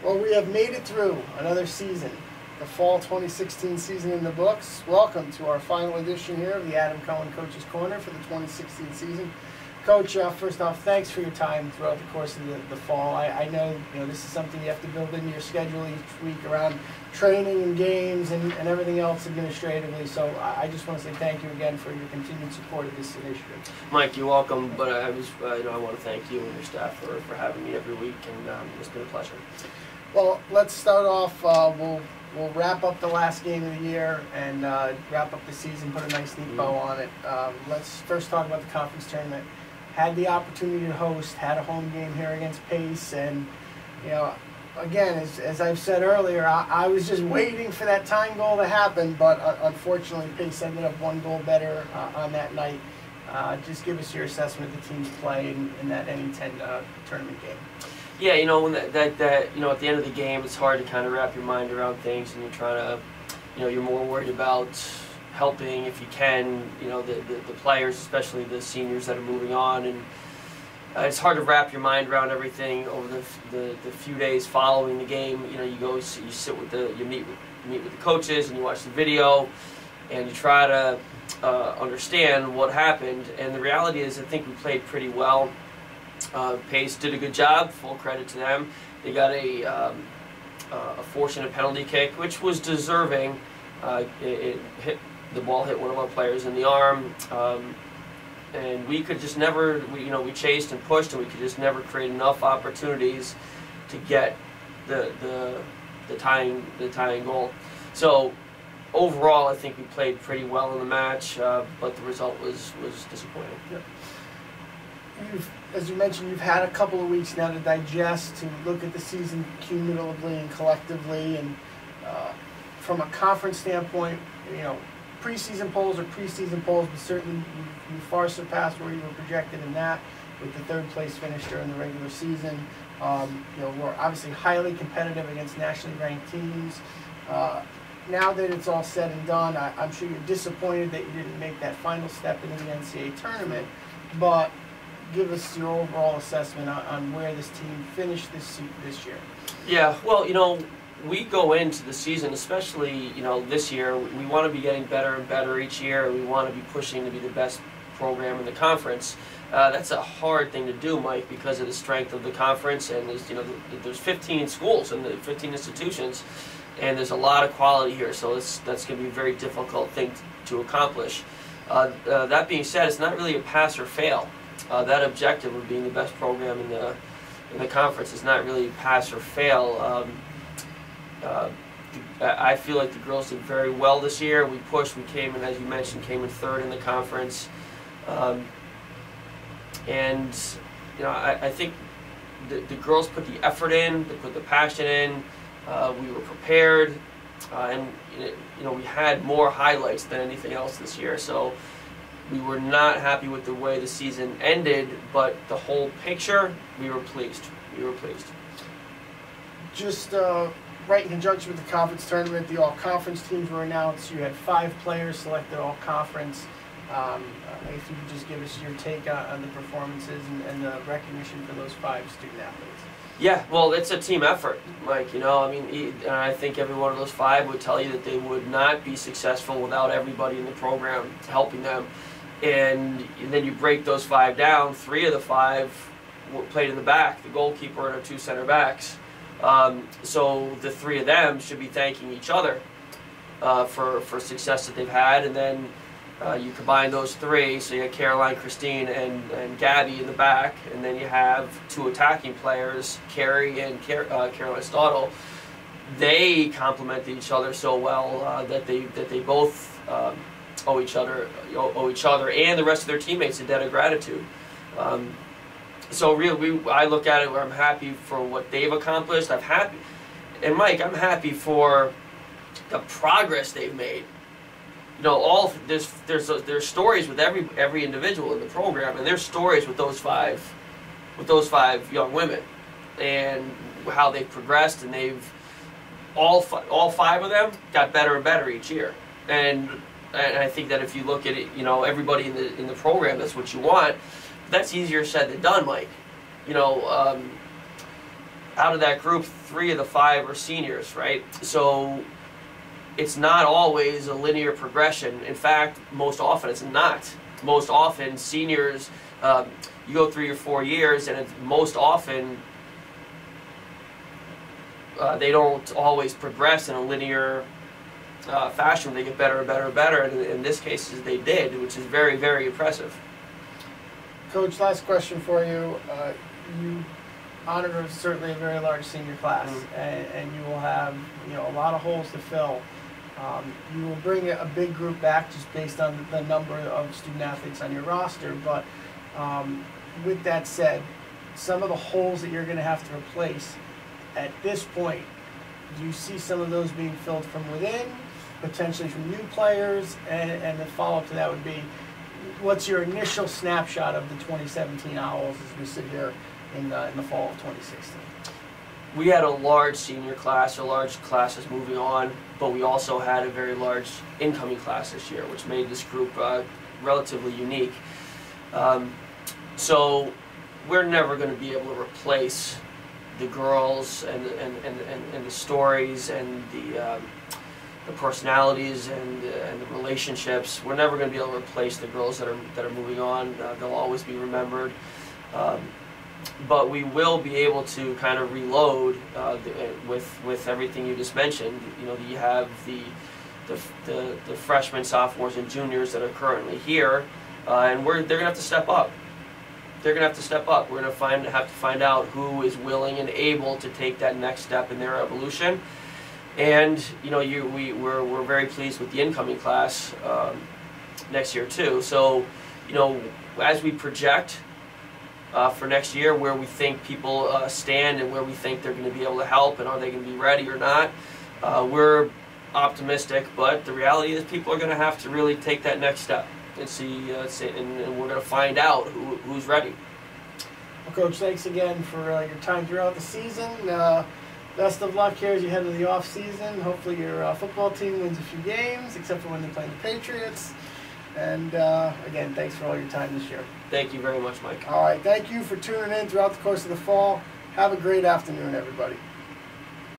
Well, we have made it through another season. The fall 2016 season in the books. Welcome to our final edition here of the Adam Cohen Coach's Corner for the 2016 season. Coach, first off, thanks for your time throughout the course of the fall. I know this is something you have to build into your schedule each week around training and games and everything else administratively. So I just want to say thank you again for your continued support of this initiative. Mike, you're welcome. But I want to thank you and your staff for having me every week, and it's been a pleasure. Well, let's start off. We'll wrap up the last game of the year and wrap up the season, put a nice neat bow on it. Let's first talk about the conference tournament. Had the opportunity to host, had a home game here against Pace, and again, as I've said earlier, I was just waiting for that tying goal to happen, but unfortunately Pace ended up one goal better on that night. Just give us your assessment of the team's play in that NE10 tournament game. Yeah, when at the end of the game, it's hard to kind of wrap your mind around things, and you're trying to, you're more worried about helping if you can, the players, especially the seniors that are moving on, and it's hard to wrap your mind around everything over the few days following the game. You sit with you meet with the coaches, and you watch the video, and you try to understand what happened. And the reality is, I think we played pretty well. Pace did a good job. Full credit to them. They got a fortunate penalty kick, which was deserving. The ball hit one of our players in the arm, and we could just never. We chased and pushed, and we could just never create enough opportunities to get the tying goal. So overall, I think we played pretty well in the match, but the result was disappointing. Yep. As you mentioned, you've had a couple of weeks now to digest, to look at the season cumulatively and collectively, and from a conference standpoint, preseason polls, but certainly you far surpassed where you were projected in that with the third place finish during the regular season. We're obviously highly competitive against nationally ranked teams. Now that it's all said and done, I'm sure you're disappointed that you didn't make that final step into the NCAA tournament, but give us your overall assessment on where this team finished this year. Yeah, well, we go into the season, especially this year, we want to be getting better and better each year, and we want to be pushing to be the best program in the conference. That's a hard thing to do, Mike, because of the strength of the conference, and there's 15 schools and 15 institutions, and there's a lot of quality here, so that's going to be a very difficult thing to accomplish. That being said, it's not really a pass or fail. That objective of being the best program in the conference is not really pass or fail. I feel like the girls did very well this year. We pushed. We came in, as you mentioned, came in third in the conference, and I think the girls put the effort in. They put the passion in. We were prepared, and we had more highlights than anything else this year. So we were not happy with the way the season ended, but the whole picture, we were pleased. Just right in conjunction with the conference tournament, the all-conference teams were announced. You had 5 players selected all-conference. If you could just give us your take on the performances and the recognition for those 5 student athletes. Yeah, well, it's a team effort, Mike. I think every one of those 5 would tell you that they would not be successful without everybody in the program helping them. And then you break those 5 down. 3 of the 5 played in the back, the goalkeeper and our 2 center backs. So the 3 of them should be thanking each other for success that they've had. And then you combine those 3, so you have Caroline, Christine, and Gabby in the back, and then you have 2 attacking players, Carrie and Caroline Stottle. They complement each other so well that they both owe each other and the rest of their teammates a debt of gratitude. So really, I look at it where I'm happy for what they've accomplished. And Mike, I'm happy for the progress they've made. There's stories with every individual in the program, and there's stories with those five young women, and how they've progressed, and they've all 5 of them got better and better each year. And I think that if you look at it, everybody in the program, that's what you want. That's easier said than done, Mike. out of that group, 3 of the 5 are seniors, right? So it's not always a linear progression. In fact, most often it's not. Most often, seniors, you go through your 4 years, and it's most often they don't always progress in a linear fashion. They get better and better and better, and in this case, they did, which is very, very impressive. Coach, last question for you. You honor certainly a very large senior class, and you will have a lot of holes to fill. You will bring a big group back just based on the number of student athletes on your roster, but with that said, some of the holes that you're going to have to replace at this point, do you see some of those being filled from within, potentially from new players, and the follow-up to that would be, what's your initial snapshot of the 2017 Owls as we sit here in the fall of 2016? We had a large senior class, or large classes moving on, but we also had a very large incoming class this year, which made this group relatively unique. So we're never going to be able to replace the girls and the stories and the personalities and the relationships. We're never going to be able to replace the girls that are moving on. They'll always be remembered. But we will be able to kind of reload with everything you just mentioned. You have the freshmen, sophomores, and juniors that are currently here, and they're going to have to step up. They're going to have to step up. We're going to have to find out who is willing and able to take that next step in their evolution. And we're very pleased with the incoming class next year too. So as we project for next year, where we think people stand and where we think they're going to be able to help, and are they going to be ready or not, we're optimistic. But the reality is, people are going to have to really take that next step and see, and we're going to find out who's ready. Well, Coach, thanks again for your time throughout the season. Best of luck here as you head into the off season. Hopefully your football team wins a few games, except for when they play the Patriots. And again, thanks for all your time this year. Thank you very much, Mike. All right, thank you for tuning in throughout the course of the fall. Have a great afternoon, everybody.